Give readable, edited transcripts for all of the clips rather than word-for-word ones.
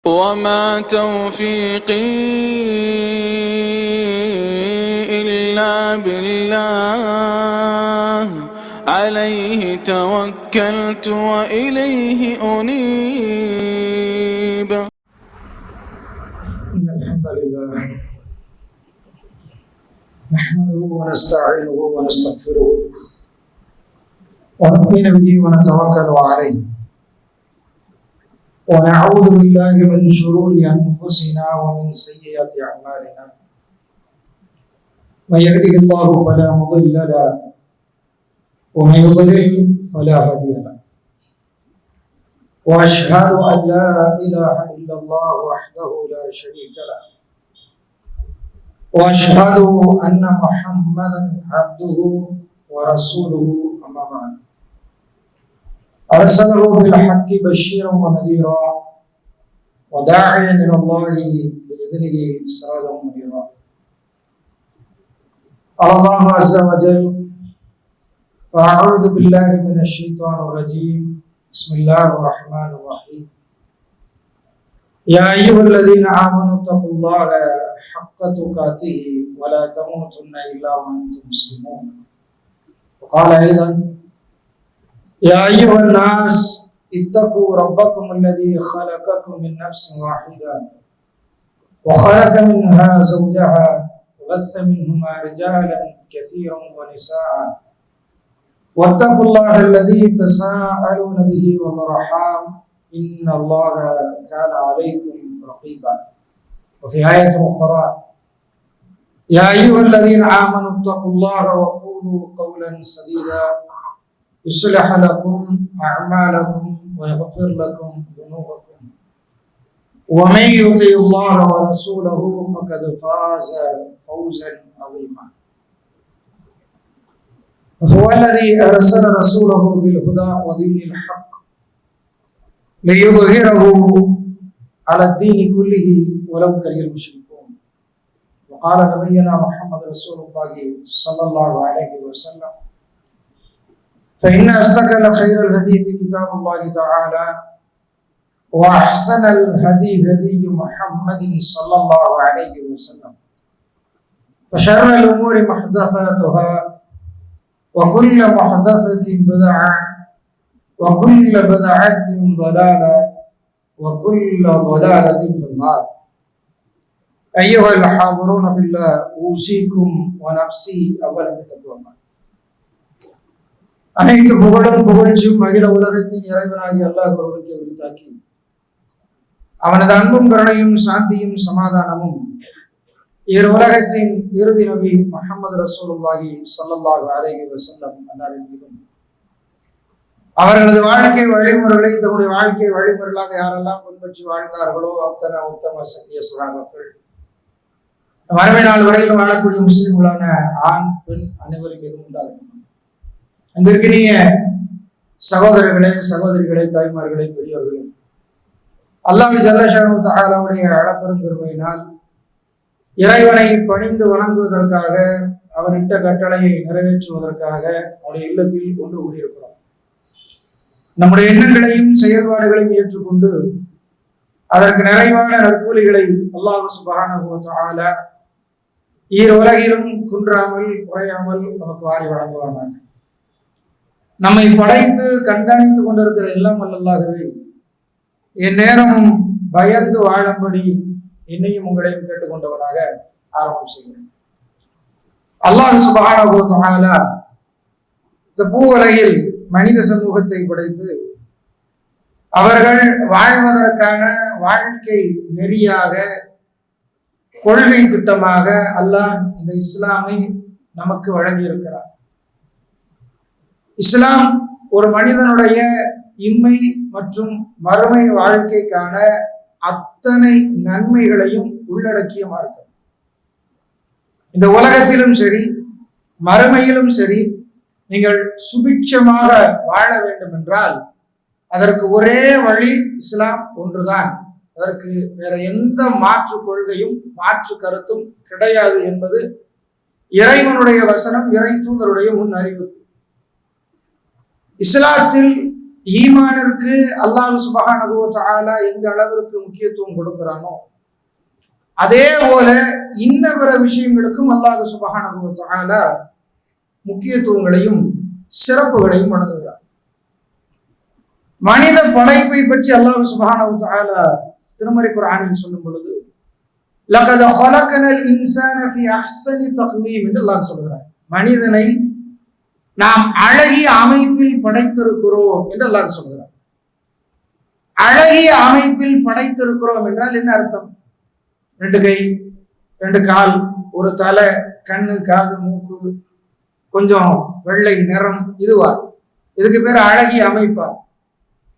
وما توفيقي إلا بالله عليه توكلت وإليه أنيب. الحمد لله نحمده ونستعينه ونستغفره ونؤمن به ونتوكل عليه ونعوذ بالله من شرور أنفسنا ومن سيئات أعمالنا. من يهده الله فلا مضل له ومن يضلل فلا هادي له. وأشهد أن لا إله إلا الله وحده لا شريك له وأشهد أن محمدا عبده ورسوله. أما بعد، أرسله بالحق بشيرا ونذيرا وداعيا إلى الله بإذنه سراجا منيرا. قال الله عز وجل: فأعوذ بالله من الشيطان الرجيم، بسم الله الرحمن الرحيم. يا أيها الذين آمنوا اتقوا الله حق تقاته ولا تموتن إلا وأنتم مسلمون. وقال أيضا: يا أيها الناس اتقوا ربكم الذي خلقكم من نفس واحدة وخلق منها زوجها وبث منهما رجالا كثيرا ونساء واتقوا الله الذي تساءلون به والأرحام إن الله كان عليكم رقيبا. وفي آية أخرى: يا أيها الذين آمنوا اتقوا الله وقولوا قولا سديدا يصلح لكم أعمالكم ويغفر لكم ذنوبكم ومن يطع الله ورسوله فقد فاز فوزا عظيما. هو الذي أرسل رسوله بالهدى ودين الحق ليظهره على الدين كله ولو كره المشركون. وقال نبينا محمد رسول الله صلى الله عليه وسلم: فإن أصدق خير الحديث كتاب الله تعالى وأحسن الهدي هدي محمد صلى الله عليه وسلم فشر الأمور محدثاتها وكل محدثة بدعة وكل بدعة ضلالة وكل ضلالة في النار. أيها الحاضرون في الله، أوصيكم ونفسي أولا بتقوى الله. அனைத்து புகழும் புகழ்ச்சியும் அகில உலகத்தின் இறைவனாகி அல்லாஹ் ஒருவனுக்கே உரித்தாக்கி அவனது அன்பும் கருணையும் சாந்தியும் சமாதானமும் இரு உலகத்தின் இறுதி நபி முஹம்மது ரசூலுல்லாஹி ஸல்லல்லாஹு அலைஹி வஸல்லம் அன்னாரின் மீதும் அவர்களது வாழ்க்கை வழிமுறைகளை தன்னுடைய வாழ்க்கை வழிமுறைகளாக யாரெல்லாம் பின்பற்றி வாழ்ந்தார்களோ அத்தனை உத்தம சத்திய சுகாக்கள் மறுமை நாள் வரையிலும் வாழக்கூடிய முஸ்லிம்களான ஆண் பெண் அனைவரும் மீதும் உண்டாகும். அன்பிற்கினிய சகோதரர்களே, சகோதரிகளே, தாய்மார்களே, பெரியவர்களே, அல்லாஹ் ஜல்லஷானு தஆலாவுடைய அளப்பெரும் பெருமையினால் இறைவனை பணிந்து வணங்குவதற்காக அவனிட்ட கட்டளையை நிறைவேற்றுவதற்காக அவருடைய இல்லத்தில் ஒன்று கூடியிருக்கிறோம். நம்முடைய எண்ணங்களையும் செயல்பாடுகளையும் ஏற்றுக்கொண்டு அதற்கு நிறைவான நற்கூலிகளை அல்லாஹ் சுப்ஹானஹு வ தஆலா ஈர் உலகிலும் குன்றாமல் குறையாமல் நமக்கு வாரி வழங்குவானாக. நம்மை படைத்து கண்காணித்து கொண்டிருக்கிற எல்லாம் அல்லாஹ்வே என் நேரமும் பயந்து வாழும்படி என்னையும் உங்களையும் கேட்டுக்கொண்டவனாக ஆரம்பம் செய்கிறேன். அல்லாஹ் சுப்ஹானஹு வ தஆலா இந்த பூ உலகில் மனித சமூகத்தை படைத்து அவர்கள் வாழ்வதற்கான வாழ்க்கை நெறியாக கொள்கை திட்டமாக அல்லாஹ் இந்த இஸ்லாமை நமக்கு வழங்கி இருக்கிறார். இஸ்லாம் ஒரு மனிதனுடைய இம்மை மற்றும் மறுமை வாழ்க்கைக்கான அத்தனை நன்மைகளையும் உள்ளடக்கிய மார்க்கம். இந்த உலகத்திலும் சரி மறுமையிலும் சரி நீங்கள் சுபிட்சமாக வாழ வேண்டும் என்றால் அதற்கு ஒரே வழி இஸ்லாம் ஒன்றுதான். அதற்கு வேற எந்த மாற்று கொள்கையும் மாற்று கருத்தும் கிடையாது என்பது இறைவனுடைய வசனம், இறை தூதருடைய முன் அறிவிப்பு. இஸ்லாத்தில் ஈமானிற்கு அல்லாஹ் சுப்ஹானஹு வ தஆலா எந்த அளவிற்கு முக்கியத்துவம் கொடுக்கிறானோ அதே போல இன்ன பிற விஷயங்களுக்கும் அல்லாஹ் சுப்ஹானஹு வ தஆலா முக்கியத்துவங்களையும் சிறப்புகளையும் வழங்குகிறார். மனித படைப்பை பற்றி அல்லாஹ் சுப்ஹானஹு வ தஆலா திருமறை குர்ஆனில் சொல்லும் பொழுது லகத் ஹலக்னல் இன்சான ஃபீ அஹ்ஸனி தக்வீம் என்று அல்லாஹ் சொல்கிறார். மனிதனை நாம் அழகிய அமைப்பில் படைத்திருக்கிறோம் என்று அல்லாஹ் சொல்கிறார். அழகிய அமைப்பில் படைத்திருக்கிறோம் என்றால் என்ன அர்த்தம்? 2 கை, 2 கால், ஒரு தலை, கண்ணு, காது, மூக்கு, கொஞ்சம் வெள்ளை நிறம், இதுவா? இதுக்கு பேர் அழகிய அமைப்பா?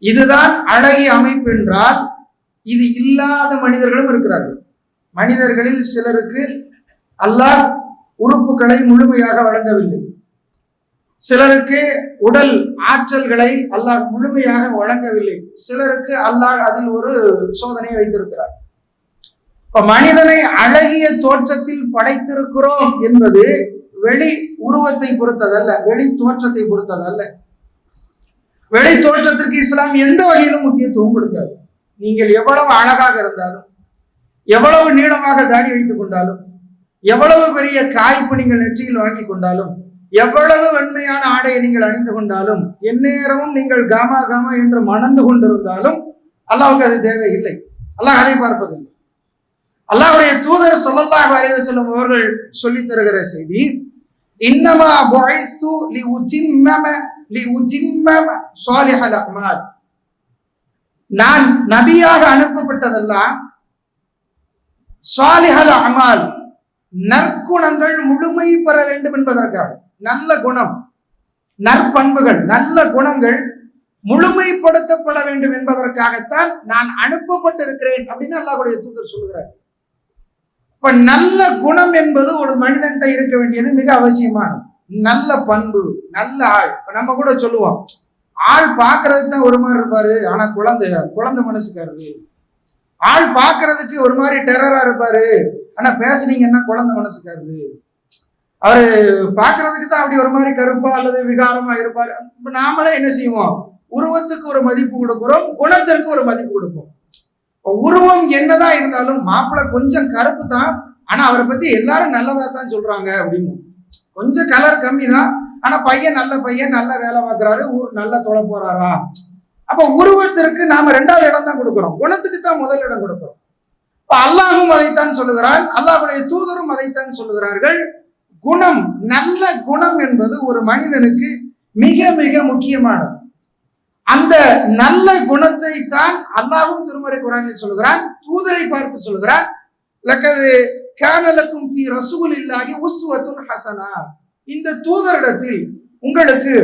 இதுதான் அழகிய அமைப்பு என்றால் இது இல்லாத மனிதர்களும் இருக்கிறார்கள். மனிதர்களில் சிலருக்கு அல்லாஹ் உறுப்புகளை முழுமையாக வழங்கவில்லை. சிலருக்கு உடல் ஆற்றல்களை அல்லாஹ் முழுமையாக வழங்கவில்லை. சிலருக்கு அல்லாஹ் அதில் ஒரு சோதனையை வைத்திருக்கிறார். இப்ப மனிதனை அழகிய தோற்றத்தில் படைத்திருக்கிறோம் என்பது வெளி உருவத்தை பொறுத்ததல்ல, வெளி தோற்றத்தை பொறுத்ததல்ல. வெளி தோற்றத்திற்கு இஸ்லாம் எந்த வகையிலும் முக்கியத்துவம் கொடுக்காது. நீங்கள் எவ்வளவு அழகாக இருந்தாலும், எவ்வளவு நீளமாக தாடி வைத்துக் கொண்டாலும், எவ்வளவு பெரிய காய்ப்பு நீங்கள் நெற்றியில் வாங்கி கொண்டாலும், எவ்வளவு வெண்மையான ஆடையை நீங்கள் அணிந்து கொண்டாலும், எந்நேரமும் நீங்கள் காமா காமா என்று மணந்து கொண்டிருந்தாலும் அல்லாஹ்வுக்கு அது தேவையில்லை. அல்லாஹ் அதை பார்ப்பதில்லை. அல்லாஹ்வுடைய தூதர் ஸல்லல்லாஹு அலைஹி வஸல்லம் அவர்கள் சொல்லித் தருகிற செய்தி, இன்னமா புஇஸ்து லிஉத்திம்மம ஸாலிஹல் அமால். நான் நபியாக அனுப்பப்பட்டதெல்லாம் ஸாலிஹல் அமால், நற்குணங்கள் முழுமை பெற வேண்டும் என்பதற்காக. நல்ல குணம், நற்பண்புகள், நல்ல குணங்கள் முழுமைப்படுத்தப்பட வேண்டும் என்பதற்காகத்தான் நான் அனுப்பப்பட்டிருக்கிறேன் அப்படின்னு அல்லாஹ்வுடைய தூதர் சொல்கிறார். இப்ப நல்ல குணம் என்பது ஒரு மனிதன்கிட்ட இருக்க வேண்டியது மிக அவசியமானது. நல்ல பண்பு, நல்ல ஆள். நம்ம கூட சொல்லுவோம், ஆள் பார்க்கறதுக்கு தான் ஒரு மாதிரி இருப்பாரு, ஆனா குழந்தை மனசுக்காரு. ஆள் பார்க்கறதுக்கு ஒரு மாதிரி டெரரா இருப்பாரு, ஆனா பேசுனீங்கன்னா குழந்தை மனசுக்காரு. அவரு பார்க்கறதுக்கு தான் அப்படி ஒரு மாதிரி கருப்பா அல்லது விகாரமா இருப்பாரு. இப்ப நாமளே என்ன செய்வோம்? உருவத்துக்கு ஒரு மதிப்பு கொடுக்கிறோம், குணத்திற்கு ஒரு மதிப்பு கொடுப்போம். உருவம் என்னதான் இருந்தாலும் மாப்பிள்ளை கொஞ்சம் கருப்பு தான், ஆனா அவரை பத்தி எல்லாரும் நல்லதா தான் சொல்றாங்க அப்படின்னு. கொஞ்சம் கலர் கம்மி தான், ஆனா பையன், நல்ல வேலை பார்க்கிறாரு, நல்ல தொலை போறாரா. அப்ப உருவத்திற்கு நாம 2வது இடம் தான் கொடுக்கிறோம், குணத்துக்கு தான் முதல் இடம் கொடுக்கிறோம். இப்ப அல்லாஹும் அதைத்தான் சொல்லுகிறான், அல்லாஹ்வுடைய தூதரும் அதைத்தான் சொல்லுகிறார்கள். குணம், நல்ல குணம் என்பது ஒரு மனிதனுக்கு மிக மிக முக்கியமானது. அந்த நல்ல குணத்தை தான் அல்லாஹ்வும் திருமறை குர்ஆனில் சொல்லுகிறான், தூதரை பார்த்து சொல்லுகிறான், லக்கது கான லக்கும் ஃபீ ரசூலில்லாஹி உஸ்வத்துன் ஹஸனா. இந்த தூதரிடத்தில் உங்களுக்கு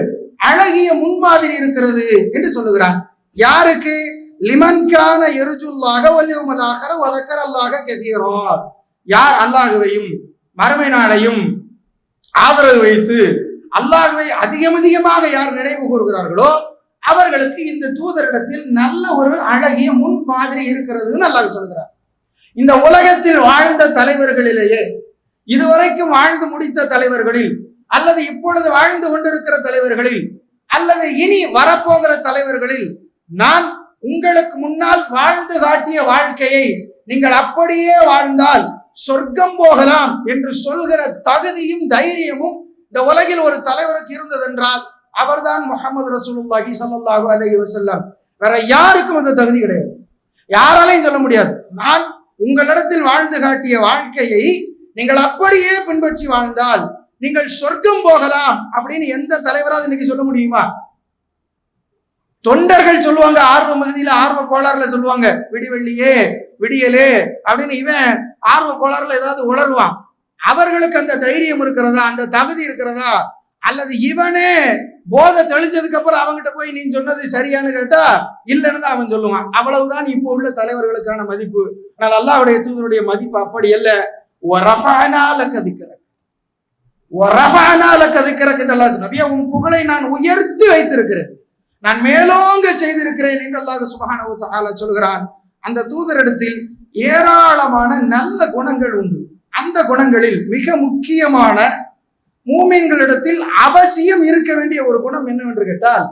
அழகிய முன்மாதிரி இருக்கிறது என்று சொல்லுகிறான். யாருக்கு? லிமன் கான யர்ஜுல்லாஹ வல் யௌமல் ஆகிர வ ذكرல்லாஹ கஸீரா. யார் அல்லாஹ்வையும் மறுமை நாளையும் ஆதரவு வைத்து அல்லாஹ்வை அதிகமாக யார் நினைவு கூறுகிறார்களோ அவர்களுக்கு இந்த தூதரிடத்தில் நல்ல ஒரு அழகிய முன்மாதிரி இருக்கிறதுன்னு அல்லாஹ் சொல்கிறார். இந்த உலகத்தில் வாழ்ந்த தலைவர்களிலேயே, இதுவரைக்கும் வாழ்ந்து முடித்த தலைவர்களில், அல்லது இப்பொழுது வாழ்ந்து கொண்டிருக்கிற தலைவர்களில், அல்லது இனி வரப்போகிற தலைவர்களில், நான் உங்களுக்கு முன்னால் வாழ்ந்து காட்டிய வாழ்க்கையை நீங்கள் அப்படியே வாழ்ந்தால் சொர்க்கம் போகலாம் என்று சொல்கிற தகுதியும் தைரியமும் இந்த உலகில் ஒரு தலைவருக்கு இருந்ததென்றால் அவர்தான் முஹம்மது ரசூலுல்லாஹி ஸல்லல்லாஹு அலைஹி வஸல்லம். வேற யாருக்கும் அந்த தகுதி கிடையாது, யாராலையும் சொல்ல முடியாது. நான் உங்களிடத்தில் வாழ்ந்து காட்டிய வாழ்க்கையை நீங்கள் அப்படியே பின்பற்றி வாழ்ந்தால் நீங்கள் சொர்க்கம் போகலாம் அப்படின்னு எந்த தலைவராவது இன்னைக்கு சொல்ல முடியுமா? தொண்டர்கள் சொல்லுவாங்க, ஆர்வ மிகுதியில, ஆர்வ கோளாறுல சொல்லுவாங்க, விடிவெள்ளியே விடியலே அப்படின்னு. இவன் ஆர்வ கோளாறுல ஏதாவது உளருவான். அவர்களுக்கு அந்த தைரியம் இருக்கிறதா, அந்த தகுதி இருக்கிறதா? அல்லது இவனே போதை தெளிஞ்சதுக்கு அப்புறம் அவங்ககிட்ட போய் நீ சொன்னது சரியானு கேட்டா இல்லைன்னு தான் அவன் சொல்லுவான். அவ்வளவுதான் இப்போ உள்ள தலைவர்களுக்கான மதிப்பு. ஆனால் அல்லாஹ்வுடைய தூதருடைய மதிப்பு அப்படி அல்ல. நபியே, உன் புகழை நான் உயர்த்தி வைத்திருக்கிறேன், நான் மேலோங்க செய்திருக்கிறேன் என்று அல்லாஹ் சுப்ஹானஹு வ தஆலா சொல்கிறான். அந்த தூதரிடத்தில் ஏராளமான நல்ல குணங்கள் உண்டு. அந்த குணங்களில் மிக முக்கியமான, மூமின்களிடத்தில் அவசியம் இருக்க வேண்டிய ஒரு குணம் என்னவென்று கேட்டால்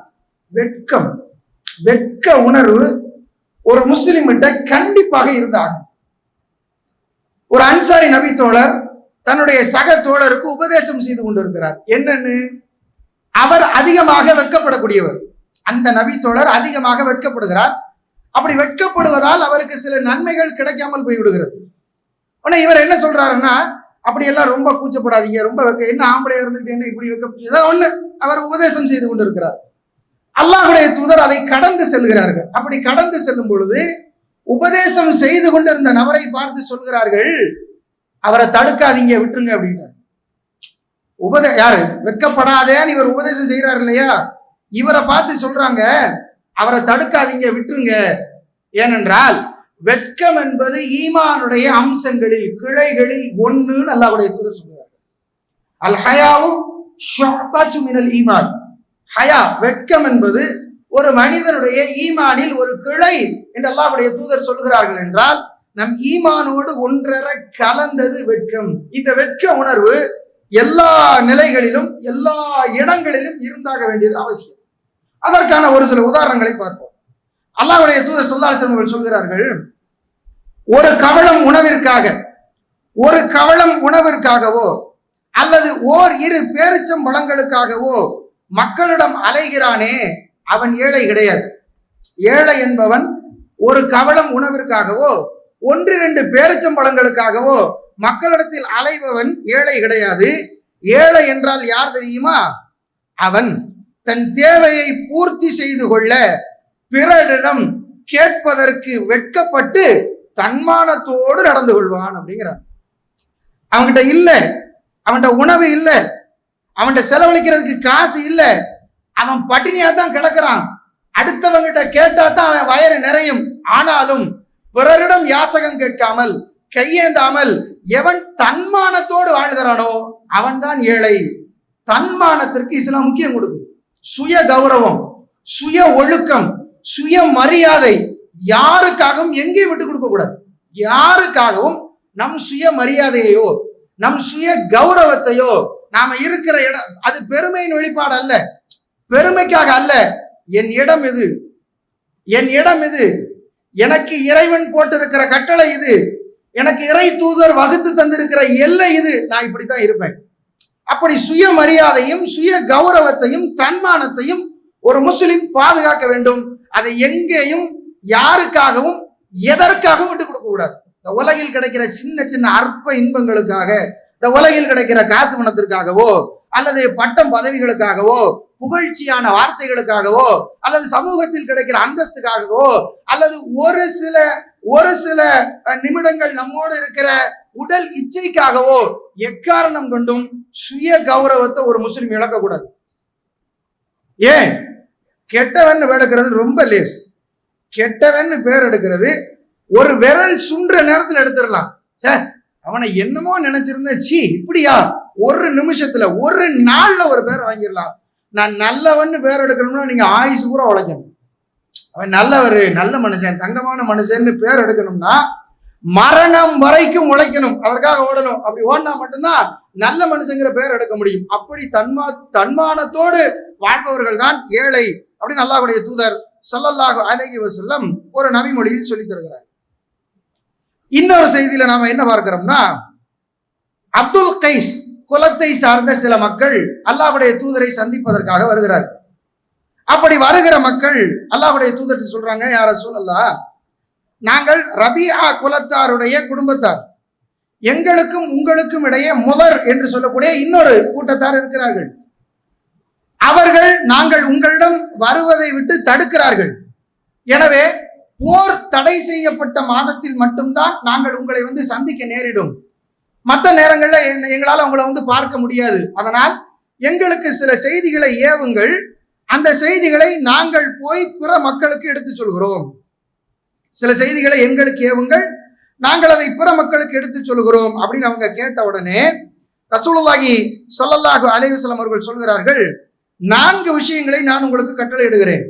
வெட்கம். வெட்க உணர்வு ஒரு முஸ்லிம்கிட்ட கண்டிப்பாக இருந்தாகும். ஒரு அன்சாரி நபி தோழர் தன்னுடைய சக தோழருக்கு உபதேசம் செய்து கொண்டிருக்கிறார். என்னன்னு, அவர் அதிகமாக வெட்கப்படக்கூடியவர். அந்த நபி தோழர் அதிகமாக வெட்கப்படுகிறார். அப்படி வெட்கப்படுவதால் அவருக்கு சில நன்மைகள் கிடைக்காமல் போய்விடுகிறது. ஆனா இவர் என்ன சொல்றாருன்னா, அப்படியெல்லாம் ரொம்ப கூச்சப்படாதீங்க, ரொம்ப என்ன ஆம்பளையா இருந்துட்டு என்ன இப்படி ஏதோ ஒண்ணு அவர் உபதேசம் செய்து கொண்டிருக்கிறார். அல்லாஹ்வுடைய தூதர் அதை கடந்து செல்கிறார்கள். அப்படி கடந்து செல்லும் பொழுது உபதேசம் செய்து கொண்டிருந்த நபரை பார்த்து சொல்கிறார்கள், அவரை தடுக்காதீங்க, விட்டுருங்க அப்படின்ட்டார். யாரு வெட்கப்படாதேன்னு இவர் உபதேசம் செய்யறாரு இல்லையா, இவரை பார்த்து சொல்றாங்க, அவரை தடுக்காதீங்க, விட்டுருங்க. ஏனென்றால் வெட்கம் என்பது ஈமானுடைய அம்சங்களில் கிளைகளில் ஒண்ணுன்னு அல்லாஹ்வுடைய தூதர் சொல்றாங்க. அல் ஹயாவு ஷுஅபத்து மினல் ஈமான். ஹயா வெட்கம் என்பது ஒரு மனிதனுடைய ஈமானில் ஒரு கிளை என்று அல்லாஹ்வுடைய தூதர் சொல்கிறார்கள். என்றால் நம் ஈமானோடு ஒன்றர கலந்தது வெட்கம். இந்த வெட்க உணர்வு எல்லா நிலைகளிலும் எல்லா இடங்களிலும் இருந்தாக வேண்டியது அவசியம். அதற்கான ஒரு சில உதாரணங்களை பார்ப்போம். அல்லாஹ்வுடைய தூதர் ஸல்லல்லாஹு அலைஹி வஸல்லம் சொல்கிறார்கள், ஒரு கவளம் உணவிற்காகவோ அல்லது ஓர் இரு பேரிச்சம் பழங்களுக்காகவோ மக்களிடம் அலைகிறானே, அவன் ஏழை கிடையாது. ஏழை என்பவன் ஒரு கவளம் உணவிற்காகவோ ஒன்று இரண்டு பேரிச்சம்பழங்களுக்காகவோ மக்களிடத்தில் அலைபவன் ஏழை கிடையாது. ஏழை என்றால் யார் தெரியுமா? அவன் தன் தேவையை பூர்த்தி செய்து கொள்ள பிறரிடம் கேட்பதற்கு வெட்கப்பட்டு தன்மானத்தோடு நடந்து கொள்வான் அப்படிங்கிறான். அவன்கிட்ட இல்ல, அவன்கிட்ட உணவு இல்லை, அவன்கிட்ட செலவழிக்கிறதுக்கு காசு இல்லை, அவன் பட்டினியா தான் கிடக்கிறான். அடுத்தவங்கிட்ட கேட்டா தான் அவன் வயிறு நிறையும். ஆனாலும் பிறரிடம் யாசகம் கேட்காமல் கையேந்தாமல் எவன் தன்மானத்தோடு வாழ்கிறானோ அவன் தான் ஏழை. தன்மானத்திற்கு இஸ்லாம் முக்கியம் கொடுக்குது. சுய கௌரவம், சுய ஒழுக்கம், சுய மரியாதை யாருக்காகவும் எங்கேயும் விட்டு கொடுக்க கூடாது. யாருக்காகவும் நம் சுய மரியாதையோ நம் சுய கௌரவத்தையோ நாம இருக்கிற இடம் அது பெருமையின் வெளிப்பாடு அல்ல, பெருமைக்காக அல்ல. என் இடம் இது, என் இடம் இது, எனக்கு இறைவன் போட்டிருக்கிற கட்டளை இது, எனக்கு இறை தூதர் வகுத்து தந்திருக்கிற எல்லை இது, நான் இப்படித்தான் இருப்பேன். அப்படி சுய மரியாதையும் சுய கௌரவத்தையும் தன்மானத்தையும் ஒரு முஸ்லிம் பாதுகாக்க வேண்டும். அதை எங்கேயும் யாருக்காகவும் எதற்காகவும் விட்டு கொடுக்க கூடாது. இந்த உலகில் கிடைக்கிற சின்ன சின்ன அற்ப இன்பங்களுக்காக, இந்த உலகில் கிடைக்கிற காசு பணத்திற்காகவோ அல்லது பட்டம் பதவிகளுக்காகவோ புகழ்ச்சியான வார்த்தைகளுக்காகவோ அல்லது சமூகத்தில் கிடைக்கிற அந்தஸ்துக்காகவோ அல்லது ஒரு சில நிமிடங்கள் நம்மோடு இருக்கிற உடல் இச்சைக்காகவோ எக்காரணம் கொண்டும் சுய கௌரவத்தை ஒரு முஸ்லிம் இழக்கக்கூடாது. ஏன்? கெட்டவன் பேர் எடுக்கிறது ரொம்ப லேஸ். கெட்டவன் பேர் எடுக்கிறது ஒரு விரல் சுன்ற நேரத்தில் எடுத்துடலாம். சார் அவனை என்னமோ நினைச்சிருந்த, சி இப்படியா, ஒரு நிமிஷத்துல ஒரு நாள்ல ஒரு பேர் வாங்கிடலாம். நான் நல்லவன் பேர் எடுக்கணும்னா நீங்க ஆயுசு பூரா உழைக்கணும். அவன் நல்லவர், நல்ல மனுஷன், தங்கமான மனுஷன்னு பேர் எடுக்கணும்னா மரணம் வரைக்கும் உழைக்கணும், அதற்காக ஓடணும். அப்படி ஓடினா மட்டும்தான் நல்ல மனுஷங்கிற பேர் எடுக்க முடியும். அப்படி தன்மானத்தோடு வாழ்பவர்கள் தான் ஏழை அப்படின்னு அல்லாஹ்வுடைய தூதர் ஸல்லல்லாஹு அலைஹி வஸல்லம் ஒரு நபி மொழியில் சொல்லி தருகிறார். இன்னொரு செய்தியில நாம என்ன பார்க்கிறோம்னா, அப்துல் கைஸ் குலத்தை சார்ந்த சில மக்கள் அல்லாஹ்வுடைய தூதரை சந்திப்பதற்காக வருகிறார். அப்படி வருகிற மக்கள் அல்லாஹ்வுடைய தூதர் சொல்றாங்க, யா ரசூலல்லாஹ், நாங்கள் ரபியா குலத்தாருடைய குடும்பத்தார், எங்களுக்கும் உங்களுக்கும் இடையே முதர் என்று சொல்லக்கூடிய இன்னொரு கூட்டத்தார் இருக்கிறார்கள். அவர்கள் நாங்கள் உங்களிடம் வருவதை விட்டு தடுக்கிறார்கள். எனவே போர் தடை செய்யப்பட்ட மாதத்தில் மட்டும்தான் நாங்கள் உங்களை சந்திக்க நேரிடும். மற்ற நேரங்களில் எங்களால் உங்களை பார்க்க முடியாது. அதனால் எங்களுக்கு சில செய்திகளை ஏவுங்கள், அந்த செய்திகளை நாங்கள் போய் பிற மக்களுக்கு எடுத்து சொல்கிறோம். சில செய்திகளை எங்களுக்கு ஏவுங்கள், நாங்கள் அதை பிற மக்களுக்கு எடுத்து சொல்கிறோம் அப்படின்னு அவங்க கேட்ட உடனே ரசூலுல்லாஹி ஸல்லல்லாஹு அலைஹி வஸல்லம் அவர்கள் சொல்கிறார்கள், 4 விஷயங்களை நான் உங்களுக்கு கட்டளை இடுகிறேன்,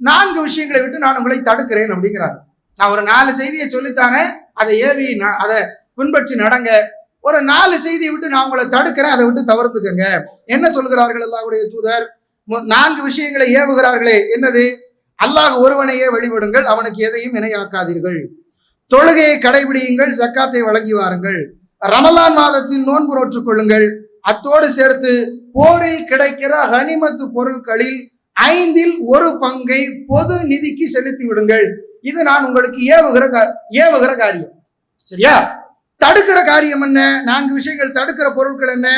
4 விஷயங்களை விட்டு நான் உங்களை தடுக்கிறேன் அப்படிங்கிறார். நான் ஒரு 4 செய்தியை சொல்லித்தானே, அதை ஏவி அதை பின்பற்றி நடங்க. ஒரு 4 செய்தியை விட்டு நான் உங்களை தடுக்கிறேன், அதை விட்டு தவிர்த்துக்கங்க. என்ன சொல்கிறார்கள் அல்லாஹ்வுடைய தூதர்? 4 விஷயங்களை ஏவுகிறார்களே, என்னது? அல்லாஹ் ஒருவனையே வழிபடுங்கள், அவனுக்கு எதையும் இணையாக்காதீர்கள். தொழுகையை கடைபிடியுங்கள், ஜக்காத்தை வழங்கி வாருங்கள். ரமலான் மாதத்தில் நோன்பு நோற்றுக் கொள்ளுங்கள். அத்தோடு சேர்த்து போரில் கிடைக்கிற கனிமத்து பொருட்களில் 1/5 பொது நிதிக்கு செலுத்தி விடுங்கள். இது நான் உங்களுக்கு ஏவுகிற காரியம். சரியா? தடுக்கிற காரியம் என்ன? 4 விஷயங்கள். தடுக்கிற பொருட்கள் என்ன?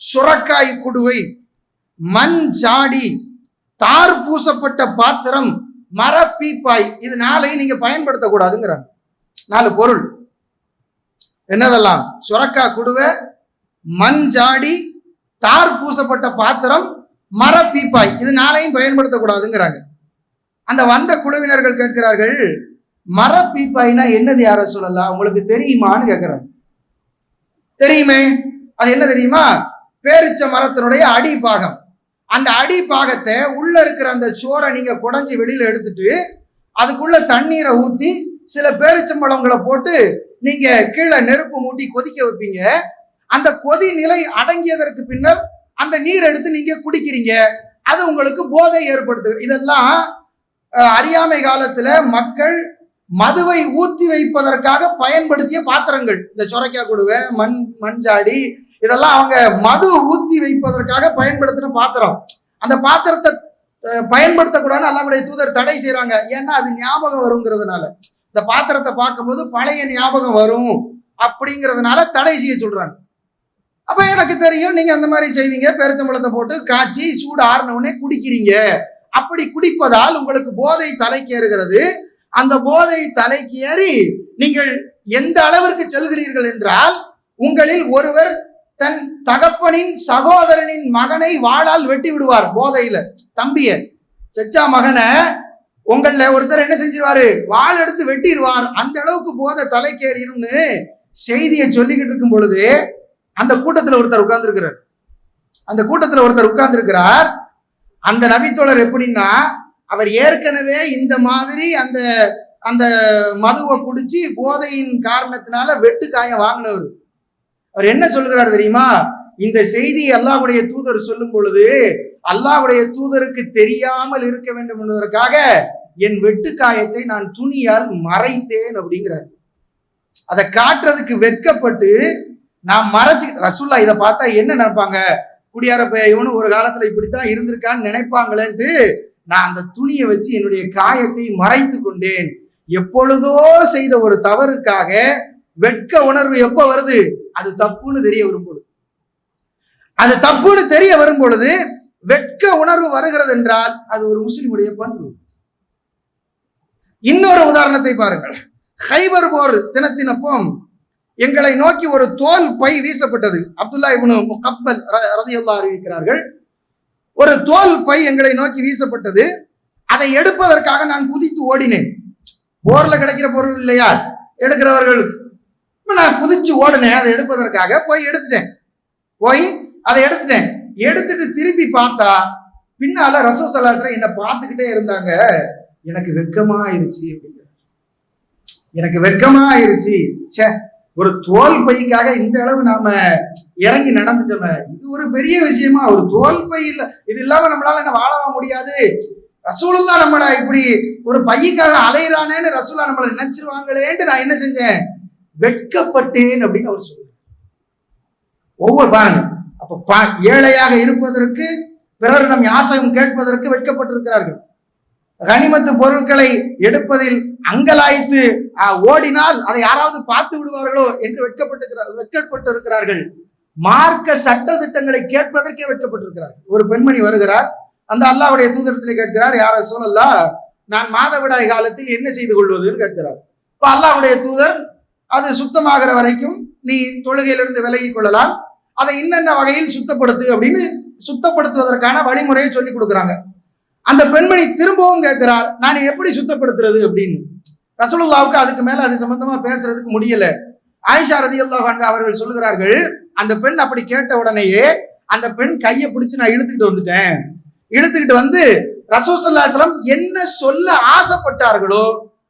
சுரக்காய் குடுவை, மண் சாடி, தார் பூசப்பட்ட பாத்திரம், மரப்பீப்பாய். இது 4 நீங்க பயன்படுத்தக்கூடாதுங்கிறாங்க. 4 பொருள் என்னதெல்லாம்? சுரக்காய் குடுவை, மண் சாடி, தார் பூசப்பட்ட பாத்திரம், மரப்பீப்பாய். இது 4 பயன்படுத்தக்கூடாதுங்கிறாங்க. அந்த வந்த குழுவினர்கள் கேட்கிறார்கள், மரப்பீப்பாய்னா என்னது யார சொல்லலாம், உங்களுக்கு தெரியுமான்னு கேட்கிறாங்க. தெரியுமே. அது என்ன தெரியுமா? பேரிச்ச மரத்தினுடைய அடிப்பாகம். அந்த அடிப்பாகத்தை உள்ள இருக்கிற அந்த சோறை நீங்க குடஞ்சி வெளியில எடுத்துட்டு அதுக்குள்ள தண்ணீரை ஊத்தி சில பேரிச்சம்பழங்களை போட்டு நீங்க கீழே நெருப்பு மூட்டி கொதிக்க வைப்பீங்க. அந்த கொதி நிலை அடங்கியதற்கு பின்னர் அந்த நீர் எடுத்து நீங்க குடிக்கிறீங்க. அது உங்களுக்கு போதை ஏற்படுத்துது. இதெல்லாம் அறியாமை காலத்துல மக்கள் மதுவை ஊத்தி வைப்பதற்காக பயன்படுத்திய பாத்திரங்கள். இந்த சொரைக்காய் குடுவை, மண்சாடி, இதெல்லாம் அவங்க மது ஊத்தி வைப்பதற்காக பயன்படுத்தின பாத்திரம். அந்த பாத்திரத்தை பயன்படுத்தக்கூடாதுன்னு அல்லாஹ்வுடைய தூதர் தடை செய்யறாங்க. ஏன்னா அது ஞாபகம் வருங்கிறதுனால. இந்த பாத்திரத்தை பார்க்கும்போது பழைய ஞாபகம் வரும் அப்படிங்கிறதுனால தடை செய்ய சொல்றாங்க. அப்ப எனக்கு தெரியும் நீங்க அந்த மாதிரி செய்வீங்க. பெருத்தம்பழத்தை போட்டு காய்ச்சி சூடு ஆறினவுடனே குடிக்கிறீங்க. அப்படி குடிப்பதால் உங்களுக்கு போதை தலைக்கு ஏறுகிறது. அந்த போதை தலைக்கு ஏறி நீங்கள் எந்த அளவிற்கு செல்கிறீர்கள் என்றால், உங்களில் ஒருவர் தன் தகப்பனின் சகோதரனின் மகனை வாளால் வெட்டி விடுவார். போதையில தம்பிய செச்சா மகனை உங்கள ஒருத்தர் என்ன செஞ்சிருவாரு, வாள் எடுத்து வெட்டிடுவார். அந்த அளவுக்கு போதை தலைக்கேறின்னு செய்தியை சொல்லிக்கிட்டு இருக்கும் பொழுது அந்த கூட்டத்தில் ஒருத்தர் உட்கார்ந்திருக்கிறார். அந்த நபித்தோழர் எப்படின்னா, அவர் ஏற்கனவே இந்த மாதிரி அந்த அந்த மதுவை குடிச்சு போதையின் காரணத்தினால வெட்டு காயம் வாங்கினவர். அவர் என்ன சொல்லுகிறார் தெரியுமா? இந்த செய்தி அல்லாஹ்வுடைய தூதர் சொல்லும் பொழுது அல்லாஹ்வுடைய தூதருக்கு தெரியாமல் இருக்க வேண்டும் என்பதற்காக என் வெட்டு காயத்தை நான் துணியால் மறைத்தேன் அப்படிங்கிறார். அதை காட்டுறதுக்கு வெட்கப்பட்டு நான் மறைச்சு, ரசூல்லா இதை பார்த்தா என்ன நினைப்பாங்க, குடியார இவனு ஒரு காலத்துல இப்படித்தான் இருந்திருக்கான்னு நினைப்பாங்களேன்ட்டு நான் அந்த துணியை வச்சு என்னுடைய காயத்தை மறைத்து கொண்டேன். எப்பொழுதோ செய்த ஒரு தவறுக்காக வெட்க உணர்வு எப்ப வருது? அது தப்புன்னு தெரிய வரும் பொழுது வெட்க உணர்வு வருகிறது என்றால் அது ஒரு முஸ்லிமுடைய பண்பு. இன்னொரு உதாரணத்தை பாருங்கள். ஹைபர் போர் தினத்தினப்போ எங்களை நோக்கி ஒரு தோல் பை வீசப்பட்டது. அப்துல்லா இப்னு முகப்பல் ரலியல்லாஹு அறிவிக்கிறார்கள், ஒரு தோல் பை எங்களை நோக்கி வீசப்பட்டது. அதை எடுப்பதற்காக நான் குதித்து ஓடினேன். போர்ல கிடைக்கிற பொருள் இல்லையா எடுக்கிறவர்கள். நான் குதிச்சு ஓடினேன் அதை எடுப்பதற்காக. போய் அதை எடுத்துட்டேன். எடுத்துட்டு திரும்பி பார்த்தா பின்னால ரசூல் ஸல்லல்லாஹு அலைஹி வஸல்லம் என்னை பார்த்துக்கிட்டே இருந்தாங்க. எனக்கு வெக்கமாயிருச்சு. ஒரு தோல் பைக்காக இந்த அளவு நாம இறங்கி நடந்துட்டோமே, இது ஒரு பெரிய விஷயமா? ஒரு தோல் பை இல்ல, இது இல்லாம நம்மளால என்ன வாழவா முடியாது? ரசூலுல்லாஹ் நம்மள இப்படி ஒரு பையக்காக அலையிறானேன்னு ரசூலுல்லாஹ் நம்மளை நினைச்சிருவாங்களேன்ட்டு நான் என்ன செஞ்சேன், வெட்கப்பட்டேன் அப்படின்னு அவர் சொல்றார். ஒவ்வொரு பாருங்க, அப்ப ஏழையாக இருப்பதற்கு, பிறர் நம் யாசகம் கேட்பதற்கு வெட்கப்பட்டிருக்கிறார்கள். கனிமத்து பொருட்களை எடுப்பதில் அங்கலாய்த்து ஓடினால் அதை யாராவது பார்த்து விடுவார்களோ என்று வெட்கப்பட்டிருக்கிறார்கள். மார்க்க சட்ட திட்டங்களை கேட்பதற்கே வெட்கப்பட்டிருக்கிறார்கள். ஒரு பெண்மணி வருகிறார், அந்த அல்லாஹ்வுடைய தூதரத்தில் கேட்கிறார், யார ரசூலல்லாஹ், நான் மாதவிடாய் காலத்தில் என்ன செய்து கொள்வதுன்னு கேட்கிறார். இப்ப அல்லாஹ்வுடைய தூதர், அது சுத்தமாகிற வரைக்கும் நீ தொழுகையிலிருந்து விலகி கொள்ளலாம், அதை இன்னென்ன வகையில் சுத்தப்படுத்து அப்படின்னு சுத்தப்படுத்துவதற்கான வழிமுறையை சொல்லி கொடுக்குறாங்க. அந்த பெண்மணி திரும்பவும் கேட்கிறார், நான் எப்படி சுத்தப்படுத்துறது அப்படின்னு. ரசூலுல்லாஹ்வுக்கு அதுக்கு மேல அது சம்பந்தமா பேசுறதுக்கு முடியல. ஆயிஷா ரலியல்லாஹு அன்ஹா அவர்கள் சொல்லுகிறார்கள், அந்த பெண் அப்படி கேட்ட உடனேயே அந்த பெண் கையை பிடிச்சு நான் இழுத்துக்கிட்டு வந்து ரசூல் ஸல்லல்லாஹு அலைஹி வஸல்லம் என்ன சொல்ல ஆசைப்பட்டார்களோ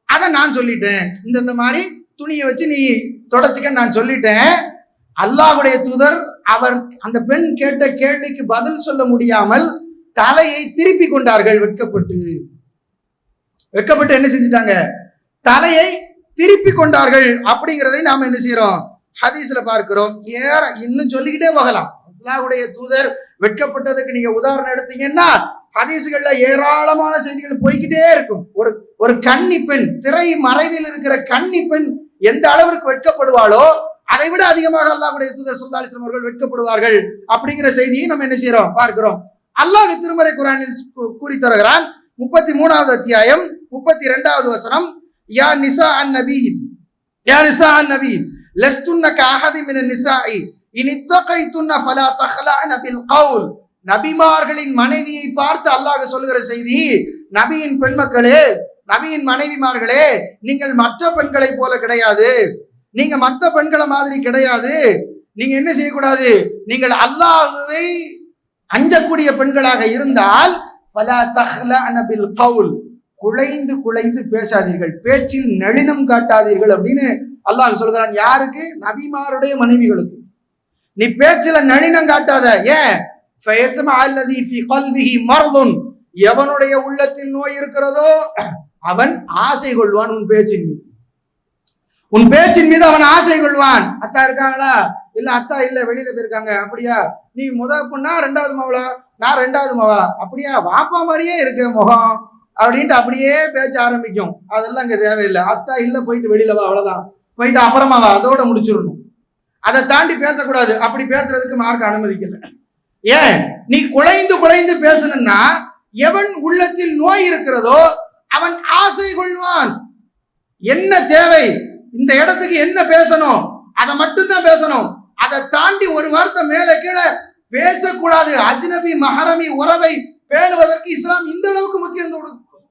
அதை நான் சொல்லிட்டேன். இந்த மாதிரி துணியை வச்சு நீ தொடச்சிக்க நான் சொல்லிட்டேன். அல்லாஹ்வுடைய தூதர் அவர் அந்த பெண் கேட்ட கேள்விக்கு பதில் சொல்ல முடியாமல் தலையை திருப்பி கொண்டார்கள் வெட்கப்பட்டு. வெட்கப்பட்டு என்ன செஞ்சிட்டாங்க? தலையை திருப்பி கொண்டார்கள் அப்படிங்கிறதை நாம என்ன செய்யறோம்? ஹதீஸ்ல பார்க்கிறோம். இன்னும் சொல்லிக்கிட்டே போகலாம். அல்லாஹ்வுடைய தூதர் வெட்கப்பட்டதுக்கு நீங்க உதாரணம் எடுத்தீங்கன்னா ஹதீஸ்கள்ல ஏராளமான செய்திகள் போய்கிட்டே இருக்கும். ஒரு கன்னி பெண், திரை மறைவில் இருக்கிற கன்னி பெண் எந்த அளவிற்கு வெட்கப்படுவாளோ அதை விட அதிகமாக அல்லாஹ்வுடைய தூதர் ஸல்லல்லாஹு அலைஹி வஸல்லம் அவர்கள் வெட்கப்படுவார்கள் அப்படிங்கிற செய்தியை நம்ம என்ன செய்யறோம்? பார்க்கிறோம். அல்லாஹ் திருமறை குர்ஆனில் கூறி தருகிறான். 33வது அத்தியாயம் 32வது வசனம், யா நிசா அன்-நபி யா நிசா அன்-நபி லஸ்துன்ன கஅஹதி மினன் நிசாஇ இன் இத்தகைதுன்ன ஃபலா தഖலஅன பில் கவுல். நபிமார்களின் மனைவியை பார்த்து அல்லாஹ் சொல்லுகிற செய்தி, நபியின் பெண்மக்களே, நபியின் மனைவிமார்களே, நீங்கள் மற்ற பெண்களை போல கிடையாது, நீங்க மற்ற பெண்களை மாதிரி கிடையாது. நீங்க என்ன செய்யக்கூடாது? நீங்கள் அல்லாஹ்வை அஞ்சக்கூடிய பெண்களாக இருந்தால் ஃபலா தഖலஅன பில் கவுல், குலைந்து குலைந்து பேசாதீர்கள், பேச்சில் நளினம் காட்டாதீர்கள் அப்படின்னு அல்லாஹ் சொல்கிறான். யாருக்கு? நபிமாருடைய மனைவிகளுக்கு. நீ பேச்சில நளினம் காட்டாத. ஏன்? எவனுடைய உள்ளத்தில் நோய் இருக்கிறதோ அவன் ஆசை கொள்வான் உன் பேச்சின் மீது. உன் பேச்சின் மீது அவன் ஆசை கொள்வான். அத்தா இருக்காங்களா? இல்ல அத்தா இல்ல, வெளியில போயிருக்காங்க. அப்படியா? நீ பொண்ணா ரெண்டாவது மவளா? நான் ரெண்டாவது மவா. அப்படியா? வாப்பா மாதிரியே இருக்க முகம் அப்படின்ட்டு அப்படியே பேச்ச ஆரம்பிக்கும். அதெல்லாம் இங்க தேவையில்லை. அத்தா இல்ல, போயிட்டு வெளியில வா, அவ்வளவுதான். போயிட்டு அப்புறமா வா, அதோட முடிச்சிடணும். அதை தாண்டி பேசக்கூடாது. அப்படி பேசுறதுக்கு மார்க்க அனுமதிக்கல. ஏன்? நீ குலைந்து குலைந்து பேசணும்னா எவன் உள்ளத்தில் நோய் இருக்கிறதோ அவன் ஆசை கொள்வான். என்ன தேவை, இந்த இடத்துக்கு என்ன பேசணும், அதை மட்டும்தான் பேசணும். அதை தாண்டி ஒரு வார்த்தை மேல கீழே பேசக்கூடாது. அஜ்னபி மஹரமி உறவை பேணுவதற்கு இஸ்லாம் இந்த அளவுக்கு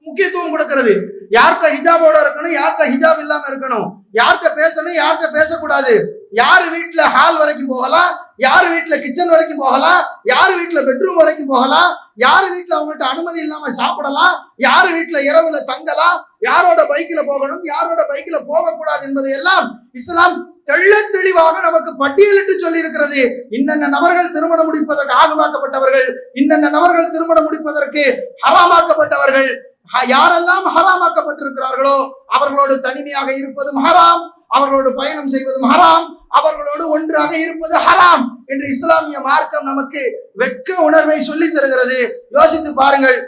முக்கியத்துவம் கொடுக்கிறது. யார்கிட்ட ஹிஜாபோட இருக்கணும், யார்கிட்ட ஹிஜாப் இல்லாம இருக்கணும், யார்கிட்ட பேசணும், யார்கிட்ட பேசக்கூடாது, யாரு வீட்டுல ஹால் வரைக்கும் போகலாம், யாரு வீட்டுல கிச்சன் வரைக்கும் போகலாம், யாரு வீட்டுல பெட்ரூம் வரைக்கும் போகலாம், யாரு வீட்டுல அவங்கள்ட்ட அனுமதி இல்லாம சாப்பிடலாம், யாரு வீட்டுல இரவுல தங்கலாம், யாரோட பைக்ல போகணும், யாரோட பைக்ல போகக்கூடாது என்பதை எல்லாம் இஸ்லாம் தெள்ள தெளிவாக நமக்கு பட்டியலிட்டு சொல்லி இருக்கிறது. இன்னென்ன நபர்கள் திருமணம் முடிப்பதற்கு ஆகமாக்கப்பட்டவர்கள், இன்னென்ன நபர்கள் திருமணம் முடிப்பதற்கு ஹராமாக்கப்பட்டவர்கள், யாரெல்லாம் ஹராமாக்கப்பட்டிருக்கிறார்களோ அவர்களோடு தனிமையாக இருப்பதும் ஹராம், அவர்களோடு பயணம் செய்வதும் ஹராம், அவர்களோடு ஒன்றாக இருப்பது ஹராம் என்று இஸ்லாமிய மார்க்கம் நமக்கு வெட்க உணர்வை சொல்லி தருகிறது. யோசித்து பாருங்கள்.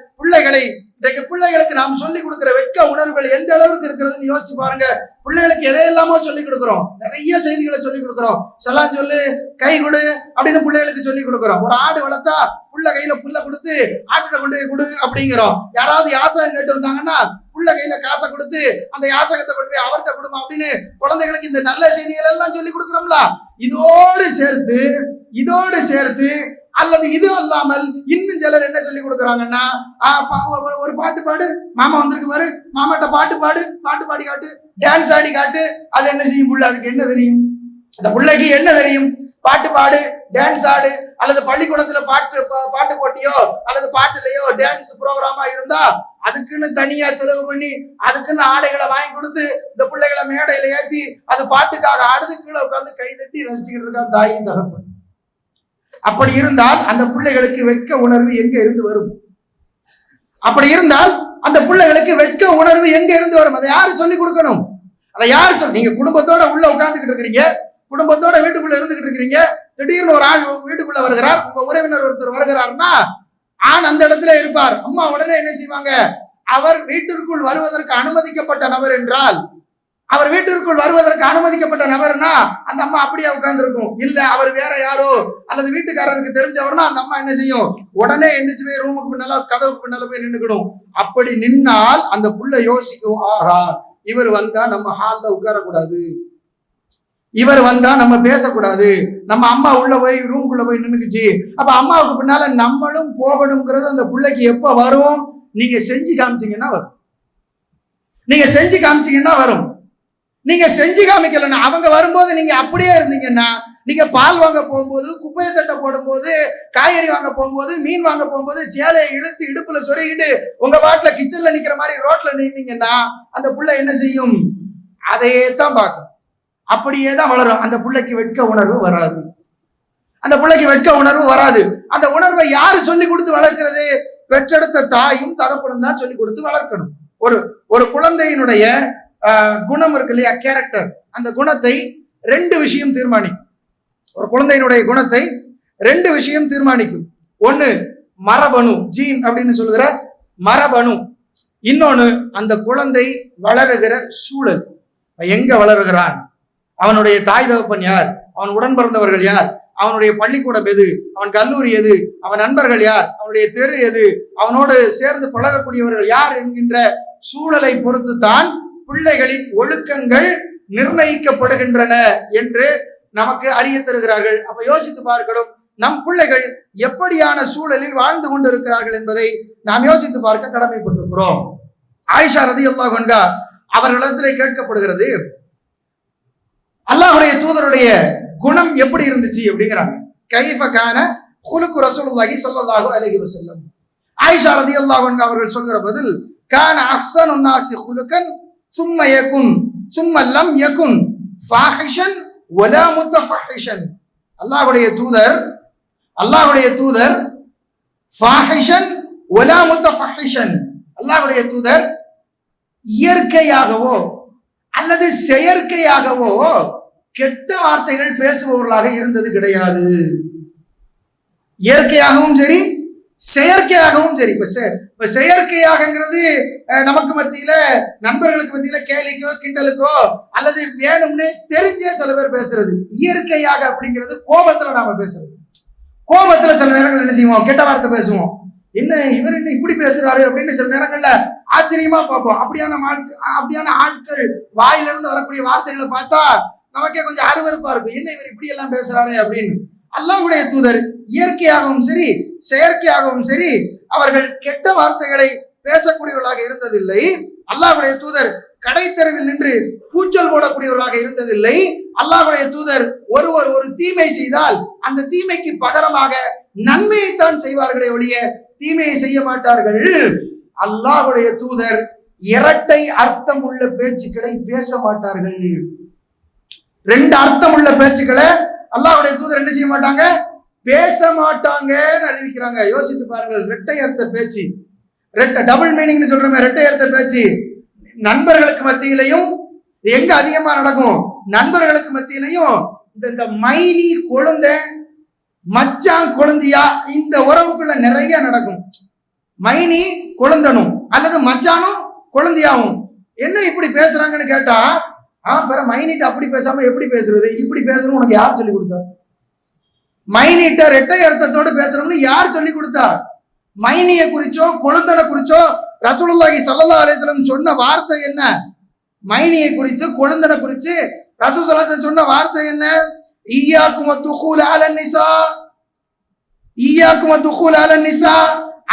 இன்றைக்கு பிள்ளைகளுக்கு நாம் சொல்லிக் கொடுக்கிற வெட்க உணர்வுகள் எந்த அளவுக்கு இருக்கிறதுன்னு யோசிச்சு பாருங்க. பிள்ளைகளுக்கு எதையெல்லாமோ சொல்லிக் கொடுக்குறோம், நிறைய செய்திகளை சொல்லிக் கொடுக்குறோம். சலாம் சொல்லு, கை கொடு அப்படின்னு பிள்ளைகளுக்கு சொல்லிக் கொடுக்குறோம். ஒரு ஆடு வளர்த்தா புள்ள கையில புல்ல கொடுத்து ஆட்டுல கொண்டு போய் கொடு அப்படிங்கிறோம். யாராவது யாசகம் கேட்டு வந்தாங்கன்னா புள்ள கையில காசை கொடுத்து அந்த யாசகத்தை கொண்டு போய் அவர்கிட்ட கொடுமா அப்படின்னு குழந்தைகளுக்கு இந்த நல்ல செய்திகள் எல்லாம் சொல்லி கொடுக்குறோம்ல. இதோடு சேர்த்து அல்லது இது அல்லாமல் இன்னும் சிலர் என்ன சொல்லி கொடுக்குறாங்கன்னா, ஒரு பாட்டு பாடு, மாமா வந்திருக்கு பாரு, மாமாட்ட பாட்டு பாடி காட்டு, டான்ஸ் ஆடி காட்டு. அது என்ன செய்யும் புள்ள? அதுக்கு என்ன தெரியும்? அந்த பிள்ளைக்கு என்ன தெரியும்? பாட்டு பாடு, டான்ஸ் ஆடு, அல்லது பள்ளிக்கூடத்துல பாட்டு போட்டியோ அல்லது பாட்டுலயோ டான்ஸ் ப்ரோக்ராமா இருந்தா அதுக்குன்னு தனியா செலவு பண்ணி அதுக்குன்னு ஆடைகளை வாங்கி கொடுத்து இந்த பிள்ளைகளை மேடையில ஏத்தி அது பாட்டுக்காக ஆடுது, கீழே உட்காந்து கை தட்டி ரசிச்சுக்கிட்டு இருக்கான் தாயும் தகப்பன். அப்படி இருந்தால் அந்த பிள்ளைகளுக்கு வெட்க உணர்வு எங்க இருந்து வரும்? அப்படி இருந்தால் அந்த பிள்ளைகளுக்கு வெட்க உணர்வு எங்க இருந்து வரும்? அதை யாரு சொல்லி கொடுக்கணும்? அதை யாரு நீங்க குடும்பத்தோட உள்ள உட்கார்ந்துகிட்டு இருக்கிறீங்க, குடும்பத்தோட வீட்டுக்குள்ள இருந்துகிட்டு இருக்கிறீங்க, திடீர்னு ஒரு ஆள் வீட்டுக்குள்ள வருகிறார், உங்க உறவினர் ஒருத்தர் வருகிறார்னா ஆண் அந்த இடத்துல இருப்பார். அம்மா உடனே என்ன செய்வாங்க? அவர் வீட்டிற்குள் வருவதற்கு அனுமதிக்கப்பட்ட நபர் என்றால், அவர் வீட்டிற்குள் வருவதற்கு அனுமதிக்கப்பட்ட நபர்னா அந்த அம்மா அப்படியே உட்கார்ந்து இருக்கும். இல்ல அவர் வேற யாரோ அல்லது வீட்டுக்காரருக்கு தெரிஞ்சவர்னா அந்த அம்மா என்ன செய்யும்? உடனே எந்திரிச்சு போய் ரூமுக்கு பின்னால கதவுக்கு பின்னால போய் நின்றுக்கணும். அப்படி நின்னால் அந்த புள்ள யோசிக்கும், ஆஹா இவர் வந்தா நம்ம ஹால்ல உட்காரக்கூடாது, இவர் வந்தா நம்ம பேசக்கூடாது, நம்ம அம்மா உள்ள போய் ரூமுக்குள்ள போய் நின்னுக்குச்சு, அப்ப அம்மாவுக்கு பின்னால நம்மளும் போகணுங்கிறது அந்த பிள்ளைக்கு எப்ப வரும்? நீங்க செஞ்சு காமிச்சீங்கன்னா வரும். நீங்க செஞ்சு காமிச்சீங்கன்னா வரும். நீங்க செஞ்சு காமிக்கலன்னா, அவங்க வரும்போது நீங்க அப்படியே இருந்தீங்கன்னா, நீங்க பால் வாங்க போகும்போது, குப்பையை தட்டை போடும்போது, காய்கறி வாங்க போகும்போது, மீன் வாங்க போகும்போது சேலையை இழுத்து இடுப்புல சொருகிட்டு உங்க பாட்டுல கிச்சன்ல நிக்கிற மாதிரி ரோட்ல நின்னீங்கன்னா அந்த புள்ள என்ன செய்யும்? அதையே தான் பார்க்கும், அப்படியே தான் வளரும். அந்த பிள்ளைக்கு வெட்க உணர்வு வராது. அந்த பிள்ளைக்கு வெட்க உணர்வு வராது. அந்த உணர்வை யாரு சொல்லி கொடுத்து வளர்க்கிறது? பெற்றெடுத்த தாயும் தகப்பனும் தான் சொல்லி கொடுத்து வளர்க்கணும். ஒரு ஒரு குழந்தையினுடைய குணம் இருக்கு இல்லையா, கேரக்டர், அந்த குணத்தை 2 விஷயம் தீர்மானிக்கும். ஒரு குழந்தையினுடைய குணத்தை 2 விஷயம் தீர்மானிக்கும். ஒண்ணு மரபணு, ஜீன் அப்படின்னு சொல்லுகிற மரபணு. இன்னொன்னு அந்த குழந்தை வளருகிற சூழல். எங்க வளருகிறான், அவனுடைய தாய் தகப்பன் யார், அவன் உடன் பிறந்தவர்கள் யார், அவனுடைய பள்ளிக்கூடம் எது, அவன் கல்லூரி எது, அவன் நண்பர்கள் யார், அவனுடைய தெரு எது, அவனோடு சேர்ந்து பழகக்கூடியவர்கள் யார் என்கின்ற சூழலை பொறுத்து தான் பிள்ளைகளின் ஒழுக்கங்கள் நிர்ணயிக்கப்படுகின்றன என்று நமக்கு அறிய தருகிறார்கள். அப்ப யோசித்து பார்க்கணும், நம் பிள்ளைகள் எப்படியான சூழலில் வாழ்ந்து கொண்டிருக்கிறார்கள் என்பதை நாம் யோசித்து பார்க்க கடமைப்பட்டிருக்கிறோம். ஆயிஷா ரலியல்லாஹு அன்ஹா அவர்களிடத்திலே கேட்கப்படுகிறது, அல்லாஹ்வுடைய தூதருடைய குணம் எப்படி இருந்துச்சு அப்படிங்கிறாங்க. கைஃப கான குலுக்கு ரசூலுல்லாஹி ஸல்லல்லாஹு அலைஹி வஸல்லம். ஆயிஷா ரலியல்லாஹு அன்ஹா அவர்கள் சொல்கிற பதில், கான அஹ்ஸனுன் நாஸி குலுகன் சும்ம யகுன் சும்ம லம் யகுன் ஃபாஹிஷன் வலா முத்தஃபஹிஷன். அல்லாஹ்வுடைய தூதர் ஃபாஹிஷன் வலா முத்தஃபஹிஷன். அல்லாஹ்வுடைய தூதர் இயற்கையாகவோ அல்லது செயற்கையாகவோ கெட்ட வார்த்தைகள் பேசுபவர்களாக இருந்தது கிடையாது. இயற்கையாகவும் சரி செயற்கையாகவும் சரி. இப்ப செயற்கையாகங்கிறது நமக்கு மத்தியில, நண்பர்களுக்கு மத்தியில கேலிக்கோ கிண்டலுக்கோ அல்லது வேணும்னு தெரிஞ்சே சில பேர் பேசுறது. இயற்கையாக அப்படிங்கிறது கோபத்துல நாம பேசுறது. கோபத்துல சில நேரங்கள் என்ன செய்வோம், கெட்ட வார்த்தை பேசுவோம். என்ன இவர் என்ன இப்படி பேசுறாரு அப்படின்னு சில நேரங்கள்ல ஆச்சரியமா பார்ப்போம். அப்படியான ஆட்கள் வாயிலிருந்து வரக்கூடிய வார்த்தைகளை பார்த்தா நமக்கே கொஞ்சம் அருவருப்பா இருக்கும். என்ன இவர் இப்படி எல்லாம் பேசுறாரு அப்படின்னு. அல்லாஹ்வுடைய தூதர் இயற்கையாகவும் சரி செயற்கையாகவும் சரி அவர்கள் கெட்ட வார்த்தைகளை பேசக்கூடியவர்களாக இருந்ததில்லை. அல்லாஹ்வுடைய தூதர் கடை தெருவில் நின்று கூச்சல் போடக்கூடியவர்களாக இருந்ததில்லை. அல்லாஹ்வுடைய தூதர் ஒருவர் ஒரு தீமை செய்தால் அந்த தீமைக்கு பகரமாக நன்மையைத்தான் செய்வார்களே ஒழிய தீமையை செய்ய மாட்டார்கள். அல்லாஹ்வுடைய தூதர் இரட்டை அர்த்தம் உள்ள பேச்சுக்களை பேச மாட்டார்கள். 2 அர்த்தம் உள்ள பேச்சுக்களை அல்லாஹ்வுடைய தூதர் என்ன செய்ய மாட்டாங்க, பேச மாட்டாங்கன்னு அறிவிக்கிறாங்க. யோசித்து பாருங்கள், இரட்டை அர்த்த பேச்சு, டபுள் மீனிங்னு சொல்றோமே, இரட்டை அர்த்த பேச்சு நண்பர்களுக்கு மத்தியிலையும் எங்க அதிகமா நடக்கும், நண்பர்களுக்கு மத்தியிலையும் இந்த மைனி குழந்தை மச்சான் குழந்தையா இந்த உறவுக்குள்ள நிறைய நடக்கும். மைனி குழந்தனும் அல்லது மச்சானும் குழந்தையாவும் என்ன இப்படி பேசுறாங்கன்னு கேட்டா, பிற மைனிட்ட அப்படி பேசாம எப்படி பேசுறது, இப்படி பேசணும் உனக்கு யார் சொல்லி கொடுத்தா? மைனிட்ட இரட்டை அர்த்தத்தோடு பேசணும்னு யார் சொல்லி கொடுத்தா? மைனியை குறிச்சோ குழந்தனை குறிச்சோ ரசூலுல்லாஹி ஸல்லல்லாஹு அலைஹி வஸல்லம் சொன்ன வார்த்தை என்ன? மைனியை குறித்து குழந்தனை குறித்து ரசூல் ஸல்லல்லாஹு அலைஹி வஸல்லம் சொன்ன வார்த்தை என்ன? ஈயாக்கும் துஹூல் அலன் நிசா, ஈயாக்கும் துஹூல் அலன் நிசா,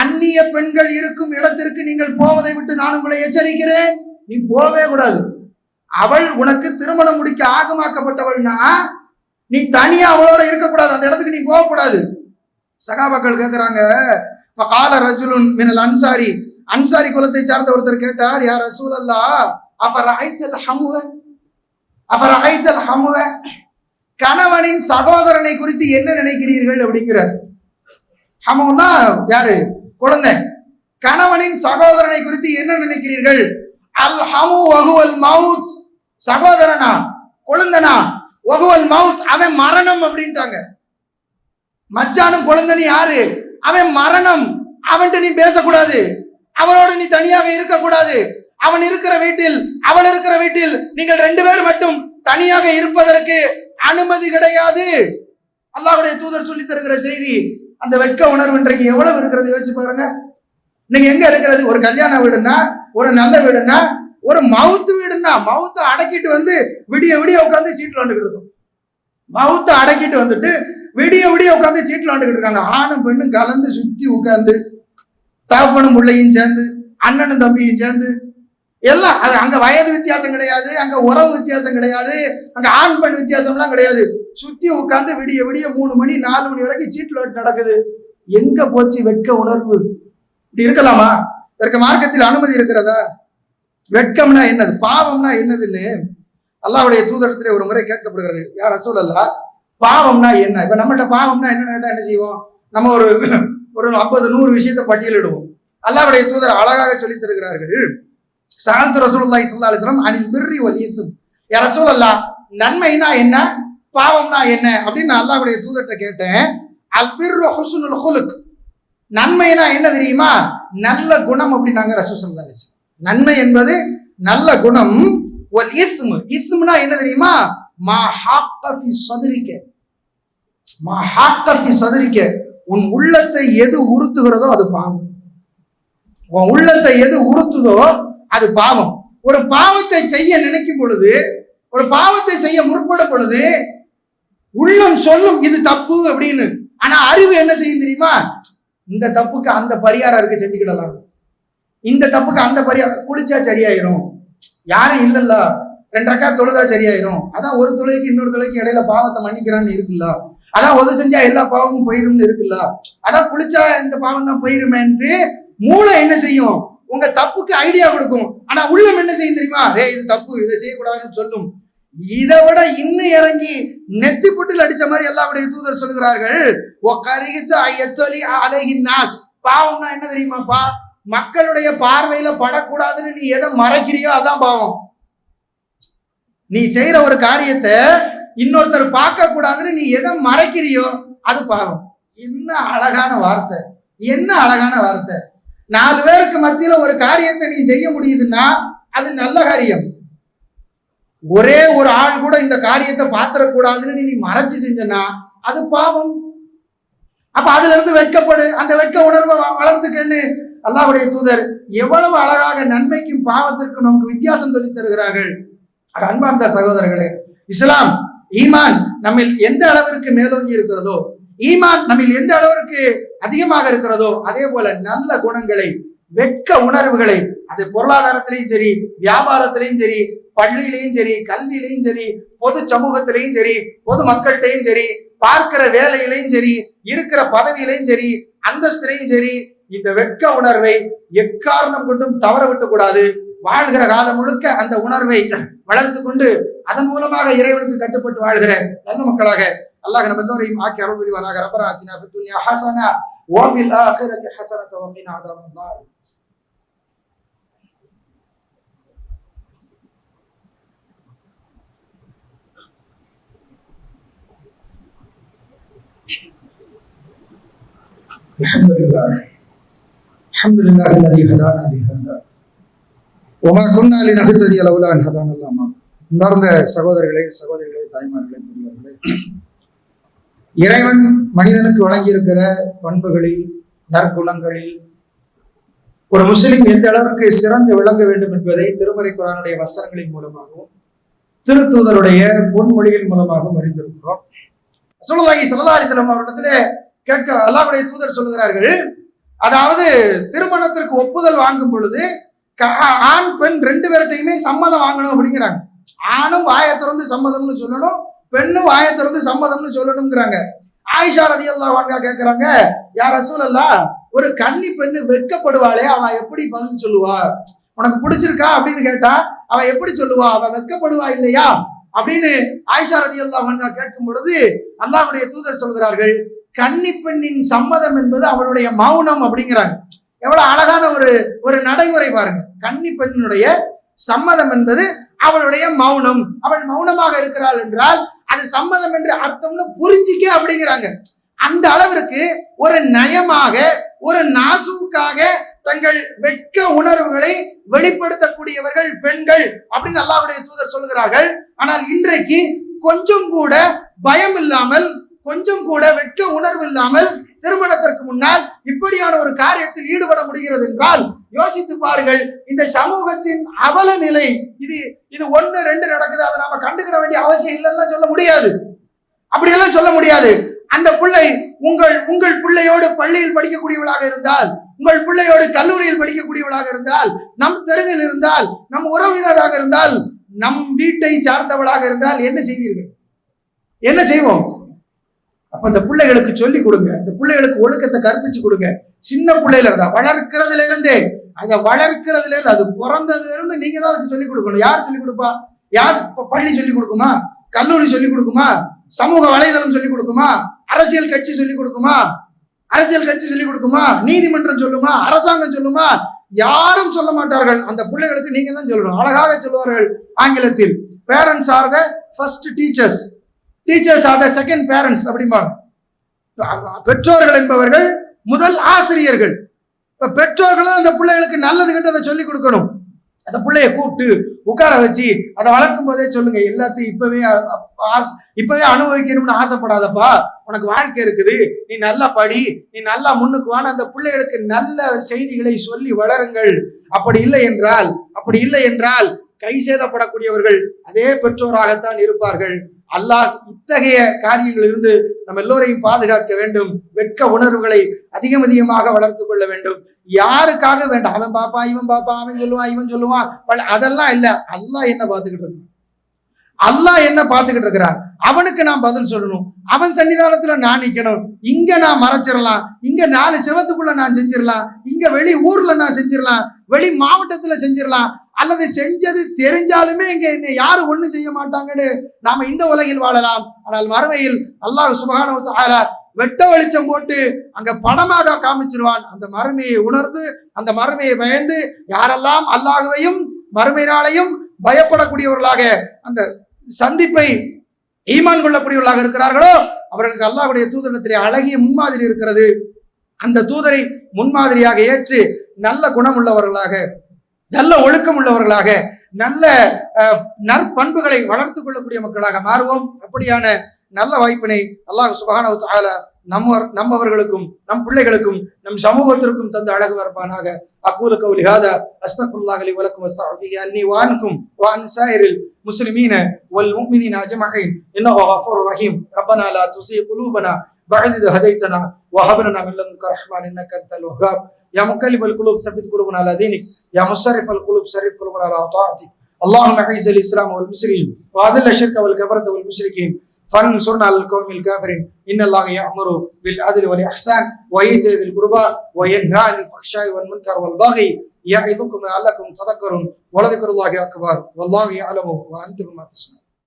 அந்நிய பெண்கள் இருக்கும் இடத்திற்கு நீங்கள் போவதை விட்டு நான் உங்களை எச்சரிக்கிறேன். நீ போவே கூடாது. அவள் உனக்கு திருமணம் முடிக்க ஆகமாக்கப்பட்டவள்னா நீ தனியா அவளோட இருக்கக்கூடாது, அந்த இடத்துக்கு நீ போகக்கூடாது. சகாபாக்கள் கேட்கிறாங்க, ஃபகால ரஜுலுன் மினல் அன்சாரி, அன்சாரி குலத்தை சார்ந்த ஒருத்தர் கேட்டார், யா ரசூலல்லாஹ் அஃபரஐத்தல் ஹம்வ, அஃபரஐத்தல் ஹம்வ, கணவனின் சகோதரனை குறித்து என்ன நினைக்கிறீர்கள் அப்படிங்கிறார். ஹமுனா யாரு? குழந்தை. கணவனின் சகோதரனை குறித்து என்ன நினைக்கிறீர்கள்? அல் ஹமு வஹுவல் மவுத், சகோதரனா குழந்தனா, வஹுவல் மவுத் அவன் மரணம் அப்படின்ட்டாங்க. மச்சானும் குழந்தனும் யாரு? அவன் மரணம். அவன்கிட்ட நீ பேசக்கூடாது, அவனோட நீ தனியாக இருக்கக்கூடாது. அவன் இருக்கிற வீட்டில் அவள் இருக்கிற வீட்டில் நீங்கள் 2 பேர் மட்டும் தனியாக இருப்பதற்கு அனுமதி கிடையாது. அல்லாஹ்வுடைய தூதர் சொல்லி தருகிற செய்தி. அந்த வெட்க உணர்வு இன்றைக்கு எவ்வளவு இருக்கிறது யோசிச்சு பாருங்க. நீங்க எங்க இருக்கிறது? ஒரு கல்யாண வீடுன்னா, ஒரு நல்ல வீடுன்னா, ஒரு மவுத்து வீடுன்னா, மவுத்தை அடக்கிட்டு வந்து விடிய விடிய உட்காந்து சீட்டில் வந்துக்கிட்டு இருக்கும். மவுத்தை அடக்கிட்டு வந்துட்டு விடிய விடிய உட்காந்து சீட்டில் வந்துக்கிட்டு இருக்காங்க. ஆணும் பெண்ணும் கலந்து சுத்தி உட்காந்து, தகப்பனும் பிள்ளையும் சேர்ந்து, அண்ணனும் தம்பியும் சேர்ந்து, எல்லாம். அது அங்க வயது வித்தியாசம் கிடையாது, அங்க உறவு வித்தியாசம் கிடையாது, அங்க ஆண் பெண் வித்தியாசம்லாம் கிடையாது. சுத்தி உட்காந்து விடிய விடிய 3 மணி 4 மணி வரைக்கும் சீட்டில் நடக்குது. எங்க போச்சு வெட்க உணர்வு? இப்படி இருக்கலாமா? இதற்கு மார்க்கத்தில் அனுமதி இருக்கிறதா? வெட்கம்னா என்னது, பாவம்னா என்னதுன்னு அல்லாஹ்வுடைய தூதரிடத்திலே ஒரு முறை கேட்கப்படுகிறது. யா ரசூலல்லாஹ், பாவம்னா என்ன? இப்ப நம்மள்ட்ட பாவம்னா என்னன்னு என்ன செய்வோம்? நம்ம ஒரு 50-100 விஷயத்தை பட்டியலிடுவோம். அல்லாஹ்வுடைய தூதர் அழகாக சொல்லி தருகிறார்கள். சஅல்து ரசூலுல்லாஹி ஸல்லல்லாஹு அலைஹி வஸல்லம் அனில் பிர்ரி வல் இஸ்ம். யா ரசூலல்லாஹ், நன்மைனா என்ன, பாவம்னா என்ன அப்படின்னு நான் அல்லாஹ்வுடைய தூதர்கிட்ட கேட்டேன். அல் பிர்ரு ஹுஸ்னுல் குலுக். நன்மைனா என்ன தெரியுமா? நல்ல குணம் அப்படின்னாங்க ரசூல் ஸல்லல்லாஹு அலைஹி வஸல்லம். நன்மை என்பது நல்ல குணம். வல் இஸ்ம், இஸ்ம்னா என்ன தெரியுமா? மா ஹாக்க ஃபி ஸத்ரிக, மா ஹாக்க ஃபி ஸத்ரிக, உன் உள்ளத்தை எது உறுத்துகிறதோ அது பாவம். உன் உள்ளத்தை எது உறுத்துதோ அது பாவம். ஒரு பாவத்தை செய்ய நினைக்கும் பொழுது, ஒரு பாவத்தை செய்ய முற்படும் பொழுது உள்ளம் சொல்லும் இது தப்பு அப்படின்னு. ஆனா அறிவு என்ன செய்யும் தெரியுமா? இந்த தப்புக்கு அந்த பரிகாரம் இருக்கு, செஞ்சுக்கிடலாம். இந்த தப்புக்கு அந்த பரிகாரம், குளிச்சா சரியாயிரும், யாரும் இல்லல்ல, 2 ரக்காத் தொழுதா சரியாயிரும், அதான் ஒரு தொழுகைக்கு இன்னொரு தொழுகைக்கு இடையில பாவத்தை மன்னிக்கிறான்னு இருக்குல்ல, அதான் உதவி செஞ்சா எல்லா பாவமும் போயிரும்னு இருக்குல்ல, அதான் குளிச்சா இந்த பாவம் தான் போயிருமேன்று மூளை என்ன செய்யும்? உங்க தப்புக்கு ஐடியா கொடுக்கும். ஆனா உள்ளம் என்ன செய்யும் தெரியுமா? இது தப்பு, இதை செய்யக்கூடாதுன்னு சொல்லும். இதை விட இன்னும் இறங்கி நெத்தி புட்டில் அடிச்ச மாதிரி அல்லாஹ்வுடைய தூதர் சொல்லுகிறார்கள், பாவம்னா என்ன தெரியுமாப்பா? மக்களுடைய பார்வையில படக்கூடாதுன்னு நீ எதை மறைக்கிறியோ அதான் பாவம். நீ செய்யற ஒரு காரியத்தை இன்னொருத்தர் பார்க்க கூடாதுன்னு நீ எதை மறைக்கிறியோ அது பாவம். என்ன அழகான வார்த்தை, என்ன அழகான வார்த்தை. 4 பேருக்கு மத்தியில ஒரு காரியத்தை நீ செய்ய முடியுதுன்னா அது நல்ல காரியம். ஒரே ஒரு ஆள் கூட இந்த காரியத்தை பாத்திரக்கூடாதுன்னு நீ மறைச்சு செஞ்சனா அது பாவம். அப்ப அதுல இருந்து வெட்கப்படு, அந்த வெட்க உணர்வை வளர்த்துக்கன்னு அல்லாஹ்வுடைய தூதர் எவ்வளவு அழகாக நன்மைக்கும் பாவத்திற்கும் நமக்கு வித்தியாசம் சொல்லி தருகிறார்கள். அது அன்பார்ந்த சகோதரர்களே, இஸ்லாம் ஈமான் நம்மில் எந்த அளவிற்கு மேலோங்கி இருக்கிறதோ, ஈமான் நம்மில் எந்த அளவிற்கு அதிகமாக இருக்கிறதோ, அதே போல நல்ல குணங்களை, வெட்க உணர்வுகளை, அது பொருளாதாரத்திலையும் சரி, வியாபாரத்திலையும் சரி, பள்ளியிலையும் சரி, கல்வியிலையும் சரி, பொது சமூகத்திலையும் சரி, பொது மக்கள்கிட்டையும் சரி, பார்க்கிற வேலையிலையும் சரி, இருக்கிற பதவியிலையும் சரி, அந்தஸ்திலையும் சரி, இந்த வெட்க உணர்வை எக்காரணம் கொண்டும் தவற விட்டு கூடாது. வாழ்கிற காலம் முழுக்க அந்த உணர்வை வளர்த்து கொண்டு அதன் மூலமாக இறைவனுக்கு கட்டுப்பட்டு வாழ்கிற நல்ல மக்களாக அல்லாஹ் நம்ம எல்லோரையும் ஆக்கி அருள் புரிவானாக. ரப்பனா ஆத்தினா ஃபித் துன்யா ஹஸனா வ ஃபில் ஆখিরাতি ஹஸனத வ கினா அஸாபன்னார். அல்ஹம்துலில்லாஹ் الذي هدانا لهذا وما كنا لنهتدي لولا ان هدانا الله. அன்பார்ந்த சகோதரர்களே, சகோதரிகளே, தாய்மார்களே, பெரியவர்களே, இறைவன் மனிதனுக்கு வழங்கியிருக்கிற பண்புகளில், நற்குணங்களில் ஒரு முஸ்லிம் எந்த அளவுக்கு சிறந்து விளங்க வேண்டும் என்பதை திருமறை குர்ஆனுடைய வசனங்களின் மூலமாகவும் திருத்தூதருடைய பொன்மொழிகள் மூலமாகவும் அறிந்திருக்கிறோம். ரசூலுல்லாஹி ஸல்லல்லாஹு அலைஹி வஸல்லம் அவரிடத்திலே கேட்க அல்லாஹ்வுடைய தூதர் சொல்லுகிறார்கள், அதாவது திருமணத்திற்கு ஒப்புதல் வாங்கும் பொழுது ஆண் பெண் 2 பேர்கிட்டையுமே சம்மதம் வாங்கணும் அப்படிங்கிறாங்க. ஆணும் வாயை திறந்து சம்மதம்னு சொல்லணும், பெண்ணும் வாயை திறந்து சம்மதம்னு சொல்லணுங்கிறாங்க. ஆயிஷா ரலியல்லாஹு அன்ஹா கேட்கிறாங்க, யா ரசூலல்லாஹ், ஒரு கன்னி பெண்ணு வெட்கப்படுவாளே, அவ எப்படி பதில் சொல்லுவா? உனக்கு பிடிச்சிருக்கா அப்படின்னு கேட்டா அவ எப்படி சொல்லுவா? அவ வெட்கப்படுவா இல்லையா அப்படின்னு ஆயிஷா ரலியல்லாஹு அன்ஹா கேட்கும் பொழுது அல்லாஹ்வுடைய தூதர் சொல்கிறார்கள், கன்னி பெண்ணின் சம்மதம் என்பது அவளுடைய மௌனம் அப்படிங்கிறாங்க. எவ்வளவு அழகான ஒரு நடைமுறை பாருங்க. கன்னி பெண்ணினுடைய சம்மதம் என்பது அவளுடைய மௌனம். அவள் மௌனமாக இருக்கிறாள் என்றால் அது சம்மதம் என்று அர்த்தம்னு புரிஞ்சிக்க அப்படிங்கிறாங்க. அந்த அளவிற்கு ஒரு நயமாக, ஒரு நாசூக்காக தங்கள் வெட்க உணர்வுகளை வெளிப்படுத்தக்கூடியவர்கள் பெண்கள் அப்படின்னு அல்லாஹ்வுடைய தூதர் சொல்லுகிறார்கள். ஆனால் இன்றைக்கு கொஞ்சம் கூட பயம் இல்லாமல், கொஞ்சம் கூட வெட்க உணர்வு இல்லாமல் திருமணத்திற்கு முன்னால் இப்படியான ஒரு காரியத்தில் ஈடுபட முடிகிறது என்றால் யோசித்து பாருங்கள். இந்த சமூகத்தின் அவல நிலை இது 1 2 நடக்குது, அதை நாம கண்டுக்கிட வேண்டிய அவசியம் இல்லைன்னா சொல்ல முடியாது. அப்படியெல்லாம் சொல்ல முடியாது. அந்த பிள்ளை உங்கள் பிள்ளையோடு பள்ளியில் படிக்கக்கூடியவளாக இருந்தால், உங்கள் பிள்ளையோடு கல்லூரியில் படிக்கக்கூடியவளாக இருந்தால், நம் தெருவில் இருந்தால், நம் உறவினராக இருந்தால், நம் வீட்டை சார்ந்தவளாக இருந்தால் என்ன செய்வீர்கள்? என்ன செய்வோம்? அப்ப இந்த பிள்ளைகளுக்கு சொல்லி கொடுங்க, இந்த பிள்ளைகளுக்கு ஒழுக்கத்தை கற்பிச்சு கொடுங்க. சின்ன பிள்ளையில இருந்தா வளர்க்கிறதுல இருந்தே, அதை வளர்க்கிறதுல இருந்து, அது பிறந்ததுல இருந்து நீங்க தான் அதுக்கு சொல்லிக் கொடுக்கணும். யார் சொல்லிக் கொடுப்பா? யார்? பள்ளி சொல்லிக் கொடுக்குமா? கல்லூரி சொல்லிக் கொடுக்குமா? சமூக வலைதளம் சொல்லிக் கொடுக்குமா? அரசியல் கட்சி சொல்லிக் கொடுக்குமா? அரசியல் கட்சி சொல்லிக் கொடுக்குமா? நீதிமன்றம் சொல்லுமா? அரசாங்கம் சொல்லுமா? யாரும் சொல்ல மாட்டார்கள், அந்த பிள்ளைகளுக்கு நீங்க தான் சொல்லணும். அழகாக சொல்லுவார்கள் ஆங்கிலத்தில், parents R the first teachers, teachers are the second parents அப்படிம்பாங்க. பெற்றோர்கள் என்பவர்கள் முதல் ஆசிரியர்கள். இப்ப பெற்றோர்கள் அந்த பிள்ளைகளுக்கு நல்லது கெட்டதை சொல்லி கொடுக்கணும். அந்த பிள்ளைய கூப்பிட்டு உட்கார வச்சு அதை வளர்க்கும் போதே சொல்லுங்க, எல்லாத்தையும் இப்பவே அனுபவிக்கணும்னு ஆசைப்படாதப்பா, உனக்கு வாழ்க்கை இருக்குது, நீ நல்லா படி, நீ நல்லா முன்னுக்கு வான. அந்த பிள்ளைகளுக்கு நல்ல செய்திகளை சொல்லி வளருங்கள். அப்படி இல்லை என்றால் கை சேதப்படக்கூடியவர்கள் அதே பெற்றோராகத்தான் இருப்பார்கள். அல்லாஹ் இத்தகைய காரியங்களிலிருந்து நம்ம எல்லோரையும் பாதுகாக்க வேண்டும். வெட்க உணர்வுகளை அதிகமாக வளர்த்து கொள்ள வேண்டும். யாருக்காக வேண்டாம், அவன் பாப்பா இவன் பாப்பா, அவன் சொல்லுவான் இவன் சொல்லுவான், அதெல்லாம் இல்ல. அல்லாஹ் என்ன பார்த்துக்கிட்டு இருக்கிறான், அவனுக்கு நான் பதில் சொல்லணும். அவன் சன்னிதானத்துல நான் நிக்கணும். இங்க நான் மறைச்சிடலாம், இங்க 4 செவத்துக்குள்ள நான் செஞ்சிடலாம், இங்க வெளி ஊர்ல நான் செஞ்சிடலாம், வெளி மாவட்டத்துல செஞ்சிடலாம், அல்லது செஞ்சது தெரிஞ்சாலுமே இங்க என்ன யாரும் ஒண்ணும் செய்ய மாட்டாங்கன்னு நாம இந்த உலகில் வாழலாம். ஆனால் மறுமையில் அல்லாஹ் சுப்ஹானஹு வ தஆலா வெட்ட வெளிச்சம் போட்டு அங்க படமாக காமிச்சிருவான். அந்த மறுமையை உணர்ந்து, அந்த மறுமையை பயந்து யாரெல்லாம் அல்லாஹ்வையும் மறுமை நாளையும் பயப்படக்கூடியவர்களாக, அந்த சந்திப்பை ஈமான் கொள்ளக்கூடியவர்களாக இருக்கிறார்களோ அவர்களுக்கு அல்லாஹ்வுடைய தூதரிடத்திலே அழகிய முன்மாதிரி இருக்கிறது. அந்த தூதரை முன்மாதிரியாக ஏற்று நல்ல குணம் உள்ளவர்களாக, நல்ல ஒழுக்கம் உள்ளவர்களாக, நல்ல நற்பண்புகளை வளர்த்துக் கொள்ளக்கூடிய மக்களாக மாறுவோம். அப்படியான நல்ல வாய்ப்பினை அல்லாஹ் சுப்ஹானஹு வ தஆலா நம்மவர்களுக்கும் நம் பிள்ளைகளுக்கும் நம் சமூகத்திற்கும் தந்து அழகு வரப்பானாக. அகூலு கௌலி ஹாதா அஸ்தக்ஃபிருல்லாஹ் லி வ லக்கும் வஸ்தக்ஃபிரு அன்னி வ அன்கும் வ அன் ஸாயிரில் முஸ்லிமீன வல் முஃமினீன அஜ்மஈன் இன்னஹு கஃபூருர் ரஹீம். ரப்பனா லா துஸீ குலூபனா பஅத இذ ஹதைதனா வ ஹப் லனா மின் லதுன்க ரஹ்மான் இன்னக அன்தல் வஹ்ஹாப். யா முகல்லிபல் குலூப் ஸபித் குலூபனா அலா தீனிக் யா முஸர்ரிஃபல் குலூப் ஸர்ரிஃப் குலூபனா அலா தாஅத்திக். اللهم اعز الاسلام والمسلمين واذل الشرك والكفرة والمشركين فانصرنا على القوم الكافرين. ان الله يأمر بالعدل والاحسان وايتاء ذي القربى وينهى عن الفحشاء والمنكر والبغي يعظكم لعلكم تذكرون ولذكر الله اكبر والله يعلم وانتم ما تصنعون.